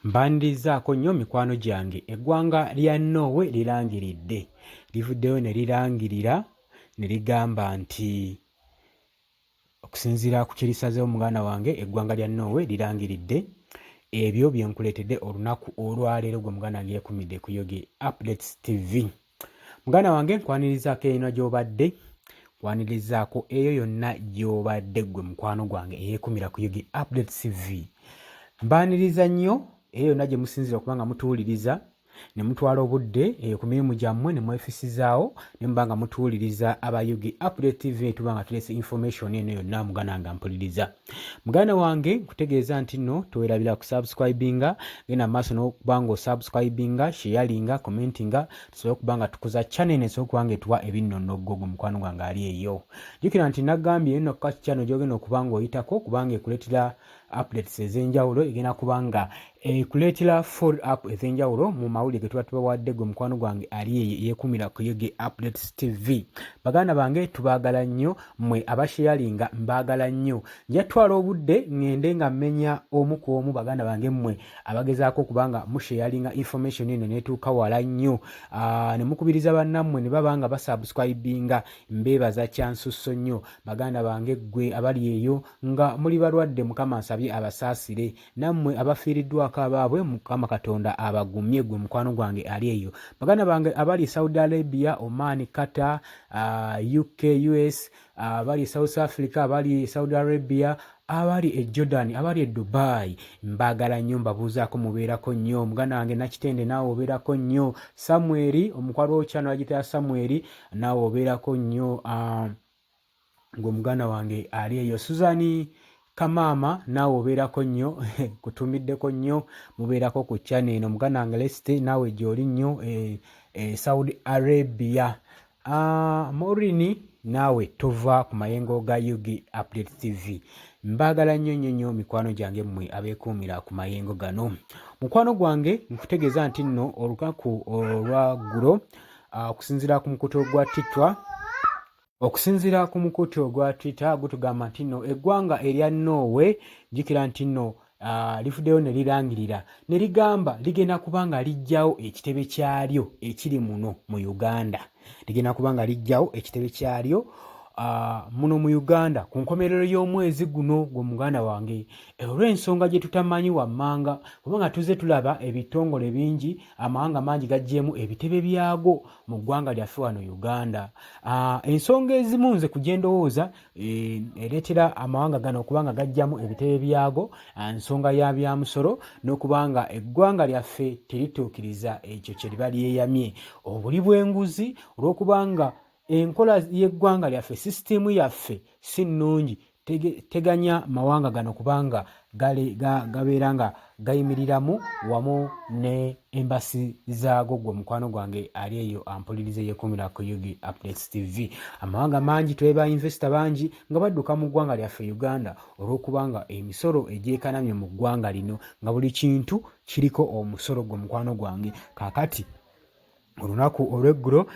Mbandizaako nnyo mikwano gyange eggwanga lya Norway lirangiridde. Livuddeyo ne lirangirira ne ligamba nti okusinziira ku kye lisazeewo muganda wange eggwanga lya Norway lirangiridde ebyo bye nkuleetedde olunaku olwaleero gwe muganda wange yeekumidde ku Yogi Updates TV. Muganda wange nkwanirizaako eyo yonna gy'obadde, nkwanirizaako eyo yonna gy'obadde gwe mukwano gwange eyeekumira ku Yogi Updates TV. Mbaaniriza nnyo eyo yonna gye musinzira okuba nga mutuwuliriza ne mutwala obudde ku mirimu gyammwe ne mwefisizaawo ne muba nga mutuwuliriza aba Yogi Update TV tuba nga tuleese information eno yonna muganda nga mpuliriza. Muganda wange nkutegeeza nti nno towerabira kusubscribinga, genda maaso n'okuba nga osubscribinga, sharinga, commentinga, tusobole okuba nga tukuza channel esobole okuba nga etuwa ebinnono gwe mukwano gwange ali eyo. Jjukira nti nagambye nno ku channel gy'ogenda okuba nga oyitako kubanga ekuleetera updates ez'enjawulo egenda kuba nga ekuleetera follow up ez'enjawulo mu mawulire ge tuba tubawadde gwe mukwano gwange ali eyo yeekumira ku Yogi Updates TV. Baganda bange tubaagala nnyo, mmwe abasharinga mbaagala nnyo. Nja twala obudde ngende nga mmenya omu ku omu baganda bange mmwe abagezaako kubanga musharinga information eno neetuuka wala nnyo ne mukubiriza bannammwe ne baba nga basubscribinga. Mbeebaza kyansusso nnyo baganda bange ggwe abali eyo nga muli balwadde Mukama nsabye abasaasire, nammwe abafiiriddwako abaabwe Mukama Katonda abagumye gwe mukwano gwange ali eyo. Baganda bange abali Saudi Arabia, Oman, Qatar, UK, US, abali South Africa, abali Saudi Arabia, abali e Jordan, abali e Dubai, mbagala nnyo mbabuuzaako mubeerako nnyo. Muganda wange Nakitende naawe obeerako nnyo. Samuel omukwano w'okyano agitaya Samuel naawe obeerako nnyo gwe muganda wange ali eyo. Suzani Kamama naawe obeerako nnyo kutumiddeko nnyo mubeerako ku channel eno. Muganda wange Leste naawe gy'oli nnyo Saudi Arabia. Morini naawe tova ku mayengo ga Yogi Update TV. Mbagala nnyo mikwano gyange mmwe abeekuumira ku mayengo gano. Mukwano gwange nkutegeeza nti nno olunaku olwaggulo okusinziira ku mukutu ogwa Twitter gutugamba nti nno eggwanga erya Norway jjukira nti nno livuddeyo ne lirangirira ne ligamba ligenda kubanga lijjawo ekitebe kyalyo ekiri muno mu Uganda. Ligenda kubanga lijjawo ekitebe kyalyo muno mu Uganda ku nkomerero y'omwezi guno gwe muganda wange, olw'ensonga gye tutamanyi wammanga kubanga tuze tulaba ebitongole bingi amawanga mangi gaggyemu ebitebe byago mu ggwanga lyaffe wano Uganda. Ensonga ezimu nze kugye ndowooza ereetera amawanga gano okubanga gaggyemu ebitebe byago nsonga ya byamusolo n'okubanga eggwanga lyaffe terituukiriza ekyo kye liba lyeyamye, obuli bw'enguzi olw'okubanga enkola y'eggwanga lyaffe sisitimu yaffe si nnungi, teganya mawanga gano kubanga gabeera nga gayimiriramu wamu ne embasi zaago gwe mukwano gwange ali eyo ampulirize yeekumira ku Yogi Updates TV. Amawanga mangi tweba investor bangi nga badduka mu ggwanga lyaffe Uganda olw'okubanga emisolo egyekanamye mu ggwanga lino nga buli kintu kiriko omusolo gwe mukwano gwange. Kaakati olunaku olw'eggulo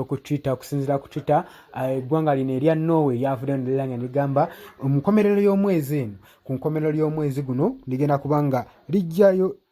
ku Twitter, okusinziira ku Twitter eggwanga lino erya Norway lyavuddeyo ne liranga ne ligamba ku nkomerero y'omwezi guno ligenda kubanga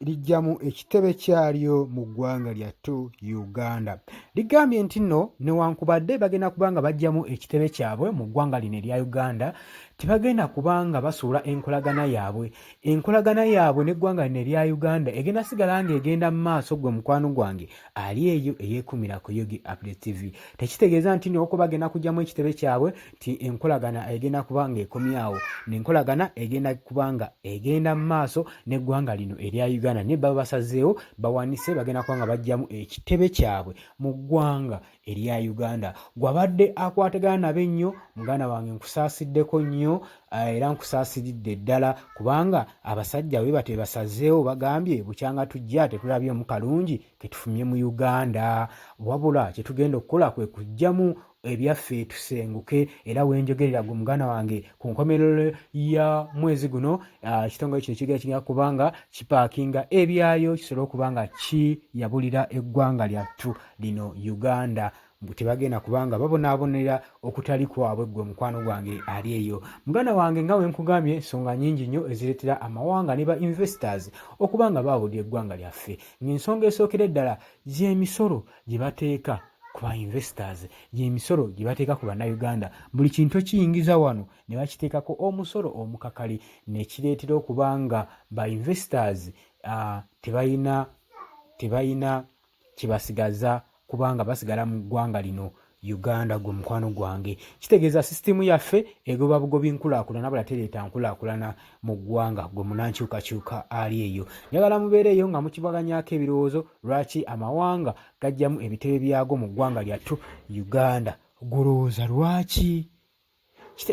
lijjamu ekitebe kyalyo mu ggwanga lyattu Uganda. Ligambye nti nno newankubadde bagenda kubanga bajjamu ekitebe kyabwe mu ggwanga lino erya Uganda, tebagenda kubanga basuula enkolagana yaabwe n'eggwanga lino erya Uganda egenda sigala nga egenda mu maaso gwe mukwano gwange ali eyo eyeekumira ku Yogi Update TV. Tekitegeeza nti noko bagenda kujjamu ekitebe kyabwe nti enkolagana egenda kubanga ekomyawo, n'enkolagana egenda kubanga egenda mu maaso n'eggwanga lino erya Uganda. Ne baba basazeewo bawanise bagenda kubanga bajjamu ekitebe kyabwe mu ggwanga erya Uganda. Gwabadde akwatagana nabe nnyo muganda wange nkusaasiddeko nnyo era nkusaasiridde ddala kubanga abasajja we bate basazeewo bagambye bukyanga tujja tetulabyemu kalungi ketufumye mu Uganda, wabula kye tugenda okukola kwe kujjamu ebyaffe tusenguke. Era wenjogerera gwe muganda wange ku nkomerero ya mwezi guno ekitongole kino kigenda kubanga kipaakinga ebyayo kisobole okubanga kiyabulira eggwanga lyattu lino Uganda. tebagenda kubanga babonaabonera okutali kwabwe gwe mukwano gwange ali eyo. Muganda wange nga wenkugambye ensonga nyingi nnyo ezireetera amawanga ne ba investors okubanga baawulira eggwanga lyaffe. Ng'ensonga esookera ddala gy'emisolo gye bateeka ku ba investors, gy'emisolo gye bateeka ku bannayuganda. Buli kintu kiyingiza wano ne bakiteekako omusolo omukakali, ne kireetera okubanga ba investors tebayina kibasigaza kubanga basigala mu ggwanga lino Uganda gwe mukwano gwange. Kitegeeza sisitimu yaffe egoba bugobi nkulaakulana bula tereeta nkulaakulana mu ggwanga gwe munankyukakyuka ali eyo. Njagala mubeere eyo nga mukibaganyako ebirowoozo lwaki amawanga gajjamu ebitebe byago mu ggwanga lyattu Uganda. Gulowooza lwaki?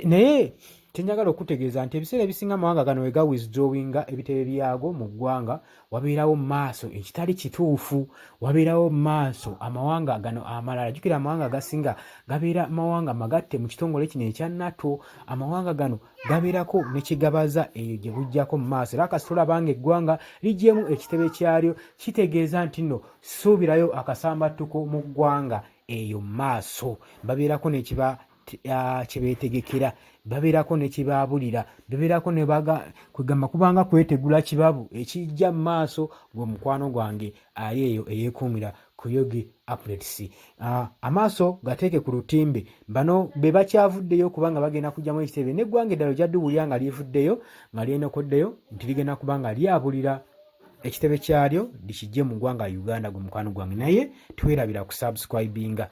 Naye kyenjagala okutegeeza nti ebiseera ebisinga amawanga gano we gawithdrawinga ebitebe byago mu ggwanga wabeerawo mu maaso ekitali kituufu, wabeerawo mu maaso amawanga gano amalala. Jjukira amawanga agasinga gabeera mawanga magatte mu kitongole kino ekya NATO. Amawanga gano gabeerako ne kigabaza eyo gye bujjako mu maaso. Era kasi tulabanga eggwanga ligyemu ekitebe kyalyo, kitegeeza nti nno suubirayo akasambattuko mu ggwanga eyo mu maaso. Babeerako ne kye beetegekera, babeerako ne kibaabulira, babeerako ne kwegamba kubanga kwetegula kibabu ekijja mu maaso gwe mukwano gwange ali eyo eyeekuumira ku Yogi Updates. Amaaso gateeke ku lutimbe, bano be bakyavuddeyo kubanga bagenda kugyamu ekitebe n'eggwanga eddala ojjaddiwulira nga lyevuddeyo nga lyenokoddeyo nti ligenda kubanga lyabulira ekitebe kyalyo likijje mu ggwanga Uganda gwe mukwano gwange. Naye twerabira ku subscribinga.